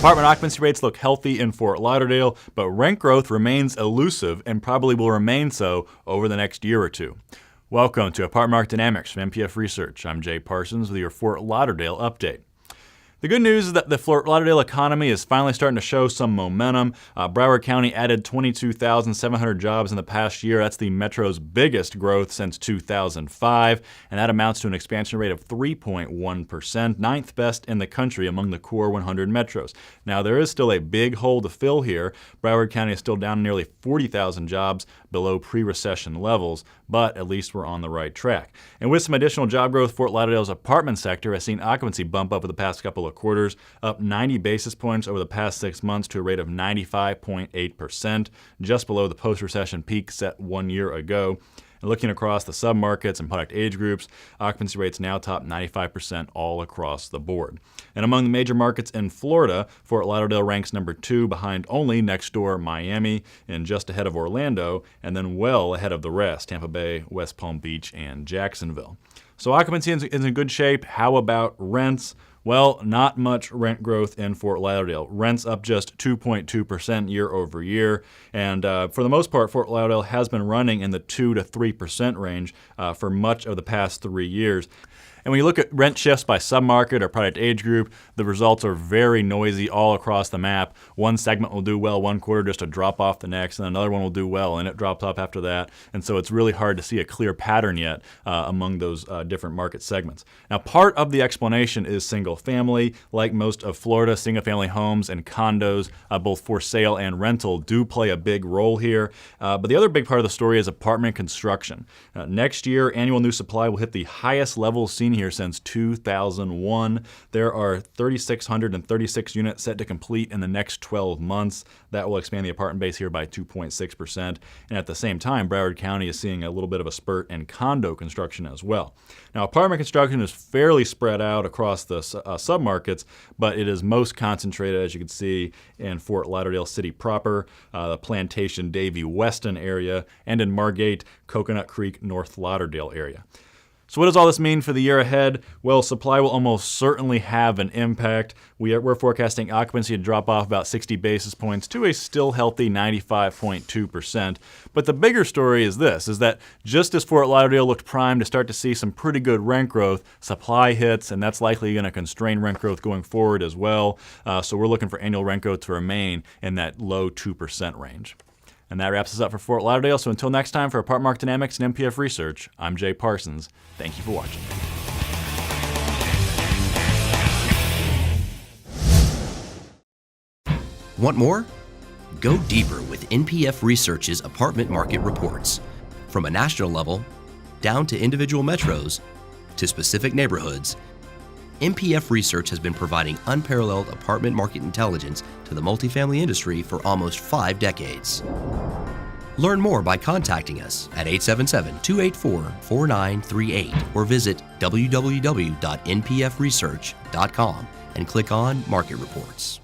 Apartment occupancy rates look healthy in Fort Lauderdale, but rent growth remains elusive and probably will remain so over the next year or two. Welcome to Apartment Market Dynamics from MPF Research. I'm Jay Parsons with your Fort Lauderdale update. The good news is that the Fort Lauderdale economy is finally starting to show some momentum. Broward County added 22,700 jobs in the past year. That's the metro's biggest growth since 2005, and that amounts to an expansion rate of 3.1%, ninth best in the country among the core 100 metros. Now, there is still a big hole to fill here. Broward County is still down nearly 40,000 jobs below pre-recession levels, but at least we're on the right track. And with some additional job growth, Fort Lauderdale's apartment sector has seen occupancy bump up over the past couple of quarters, up 90 basis points over the past 6 months to a rate of 95.8%, just below the post-recession peak set 1 year ago. And looking across the submarkets and product age groups, occupancy rates now top 95% all across the board. And among the major markets in Florida, Fort Lauderdale ranks number 2 behind only next door Miami and just ahead of Orlando, and then well ahead of the rest, Tampa Bay, West Palm Beach, and Jacksonville. So occupancy is in good shape. How about rents? Well, not much rent growth in Fort Lauderdale. Rents up just 2.2% year over year. And for the most part, Fort Lauderdale has been running in the 2 to 3% range for much of the past 3 years. And when you look at rent shifts by submarket or product age group, the results are very noisy all across the map. One segment will do well one quarter just to drop off the next, and another one will do well and it drops off after that. And so it's really hard to see a clear pattern yet among those different market segments. Now, part of the explanation is single family. Like most of Florida, single family homes and condos, both for sale and rental, do play a big role here. But the other big part of the story is apartment construction. Next year, annual new supply will hit the highest levels seen here since 2001. There are 3,636 units set to complete in the next 12 months. That will expand the apartment base here by 2.6%. And at the same time, Broward County is seeing a little bit of a spurt in condo construction as well. Now, apartment construction is fairly spread out across the submarkets, but it is most concentrated, as you can see, in Fort Lauderdale City proper, the Plantation, Davie, Weston area, and in Margate, Coconut Creek, North Lauderdale area. So what does all this mean for the year ahead? Well, supply will almost certainly have an impact. We're forecasting occupancy to drop off about 60 basis points to a still healthy 95.2%. But the bigger story is this, is that just as Fort Lauderdale looked primed to start to see some pretty good rent growth, supply hits, and that's likely going to constrain rent growth going forward as well. So we're looking for annual rent growth to remain in that low 2% range. And that wraps us up for Fort Lauderdale. So until next time, for Apartment Market Dynamics and MPF Research, I'm Jay Parsons. Thank you for watching. Want more? Go deeper with NPF Research's apartment market reports. From a national level, down to individual metros, to specific neighborhoods, MPF Research has been providing unparalleled apartment market intelligence to the multifamily industry for almost 5 decades. Learn more by contacting us at 877-284-4938 or visit www.npfresearch.com and click on Market Reports.